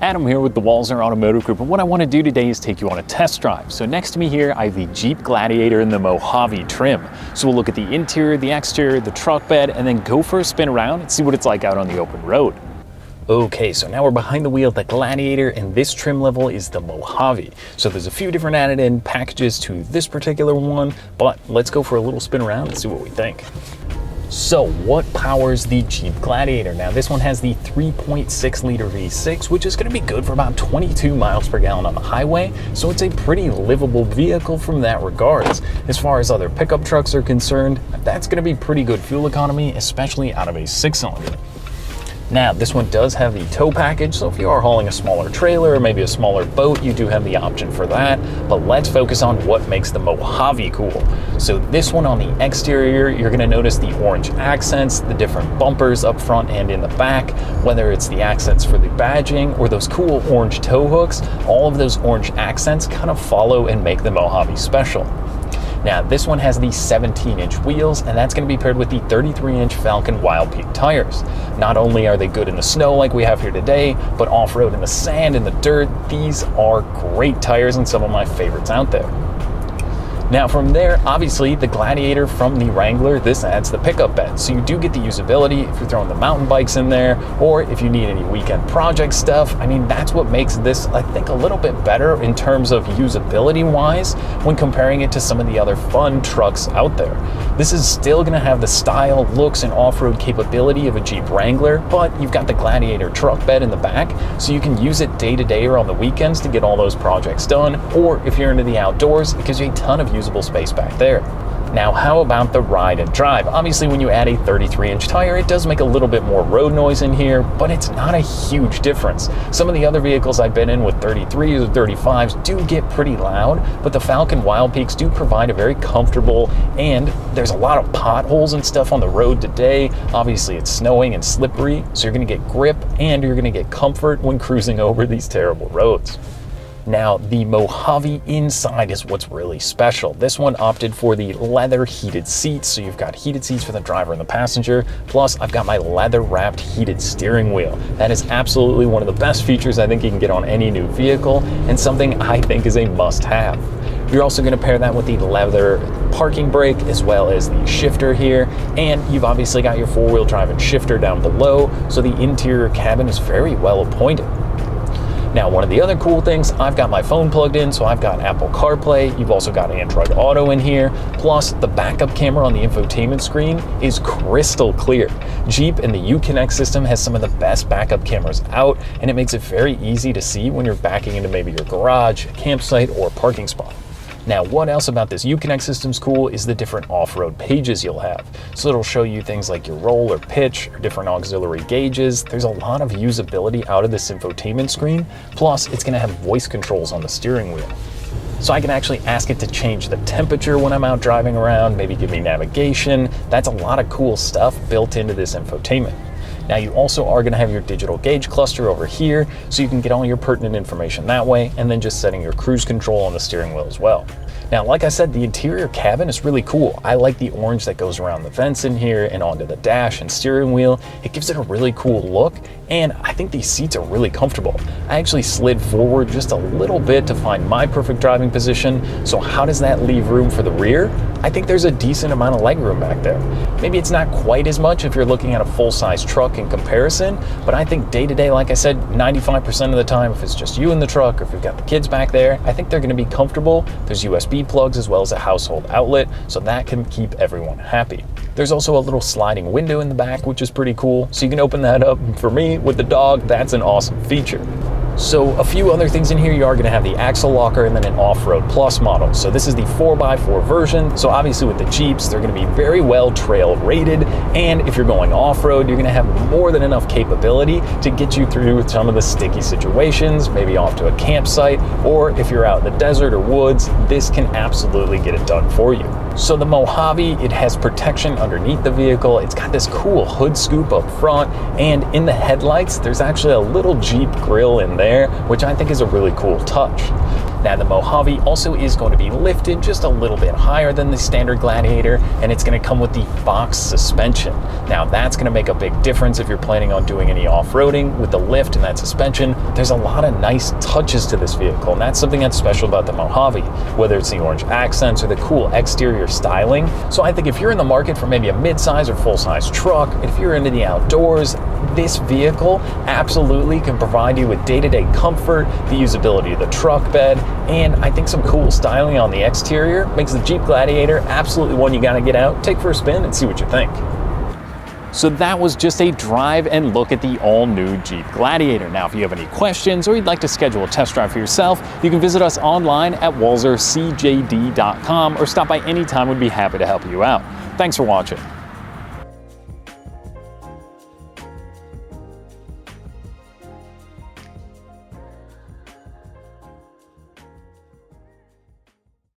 Adam here with the Walser Automotive Group, and what I want to do today is take you on a test drive. So next to me here, I have the Jeep Gladiator in the Mojave trim. So we'll look at the interior, the exterior, the truck bed, and then go for a spin around and see what it's like out on the open road. Okay, so now we're behind the wheel of the Gladiator, and this trim level is the Mojave. So there's a few different added in packages to this particular one, but let's go for a little spin around and see what we think. So what powers the Jeep Gladiator? Now this one has the 3.6 liter V6, which is going to be good for about 22 miles per gallon on the highway. So it's a pretty livable vehicle from that regards. As far as other pickup trucks are concerned, that's going to be pretty good fuel economy, especially out of a 6-cylinder. Now, this one does have the tow package, so if you are hauling a smaller trailer or maybe a smaller boat, you do have the option for that. But let's focus on what makes the Mojave cool. So this one on the exterior, you're gonna notice the orange accents, the different bumpers up front and in the back, whether it's the accents for the badging or those cool orange tow hooks, all of those orange accents kind of follow and make the Mojave special. Now, this one has the 17-inch wheels, and that's going to be paired with the 33-inch Falcon Wild Peak tires. Not only are they good in the snow like we have here today, but off-road in the sand and the dirt, these are great tires and some of my favorites out there. Now from there, obviously the Gladiator from the Wrangler, this adds the pickup bed. So you do get the usability if you're throwing the mountain bikes in there, or if you need any weekend project stuff. I mean, that's what makes this, I think, a little bit better in terms of usability wise when comparing it to some of the other fun trucks out there. This is still gonna have the style, looks, and off-road capability of a Jeep Wrangler, but you've got the Gladiator truck bed in the back, so you can use it day to day or on the weekends to get all those projects done, or if you're into the outdoors, it gives you a ton of usable space back there. Now, how about the ride and drive? Obviously, when you add a 33-inch tire, it does make a little bit more road noise in here, but it's not a huge difference. Some of the other vehicles I've been in with 33s or 35s do get pretty loud, but the Falcon Wild Peaks do provide a very comfortable, and there's a lot of potholes and stuff on the road today. Obviously, it's snowing and slippery, so you're gonna get grip and you're gonna get comfort when cruising over these terrible roads. Now, the Mojave inside is what's really special. This one opted for the leather heated seats, so you've got heated seats for the driver and the passenger, plus I've got my leather wrapped heated steering wheel. That is absolutely one of the best features I think you can get on any new vehicle, and something I think is a must-have. You're also going to pair that with the leather parking brake as well as the shifter here, and you've obviously got your four-wheel drive and shifter down below, so the interior cabin is very well appointed. Now, one of the other cool things, I've got my phone plugged in, so I've got Apple CarPlay. You've also got Android Auto in here. Plus, the backup camera on the infotainment screen is crystal clear. Jeep and the Uconnect system has some of the best backup cameras out, and it makes it very easy to see when you're backing into maybe your garage, campsite, or parking spot. Now, what else about this Uconnect system's cool is the different off-road pages you'll have. So it'll show you things like your roll or pitch or different auxiliary gauges. There's a lot of usability out of this infotainment screen. Plus, it's gonna have voice controls on the steering wheel. So I can actually ask it to change the temperature when I'm out driving around, maybe give me navigation. That's a lot of cool stuff built into this infotainment. Now, you also are going to have your digital gauge cluster over here, so you can get all your pertinent information that way, and then just setting your cruise control on the steering wheel as well. Now, like I said, the interior cabin is really cool. I like the orange that goes around the vents in here and onto the dash and steering wheel. It gives it a really cool look, and I think these seats are really comfortable. I actually slid forward just a little bit to find my perfect driving position, so how does that leave room for the rear? I think there's a decent amount of leg room back there. Maybe it's not quite as much if you're looking at a full-size truck in comparison, but I think day-to-day, like I said, 95% of the time, if it's just you in the truck or if you've got the kids back there, I think they're gonna be comfortable. There's USB plugs as well as a household outlet, so that can keep everyone happy. There's also a little sliding window in the back, which is pretty cool, so you can open that up. For me, with the dog, that's an awesome feature. So a few other things in here, you are going to have the axle locker and then an off-road plus model. So this is the 4x4 version. So obviously with the Jeeps, they're going to be very well trail rated. And if you're going off-road, you're going to have more than enough capability to get you through some of the sticky situations, maybe off to a campsite, or if you're out in the desert or woods, this can absolutely get it done for you. So the Mojave, it has protection underneath the vehicle. It's got this cool hood scoop up front, and in the headlights, there's actually a little Jeep grill in there, which I think is a really cool touch. Now the Mojave also is going to be lifted just a little bit higher than the standard Gladiator, and it's going to come with the box suspension. Now that's going to make a big difference if you're planning on doing any off-roading with the lift and that suspension. There's a lot of nice touches to this vehicle, and that's something that's special about the Mojave, whether it's the orange accents or the cool exterior styling. So I think if you're in the market for maybe a mid-size or full-size truck, if you're into the outdoors, this vehicle absolutely can provide you with day-to-day comfort, the usability of the truck bed, and I think some cool styling on the exterior makes the Jeep Gladiator absolutely one you gotta get out, take for a spin, and see what you think. So that was just a drive and look at the all-new Jeep Gladiator. Now, if you have any questions or you'd like to schedule a test drive for yourself, you can visit us online at Walser CJDR or stop by anytime. We'd be happy to help you out. Thanks for watching.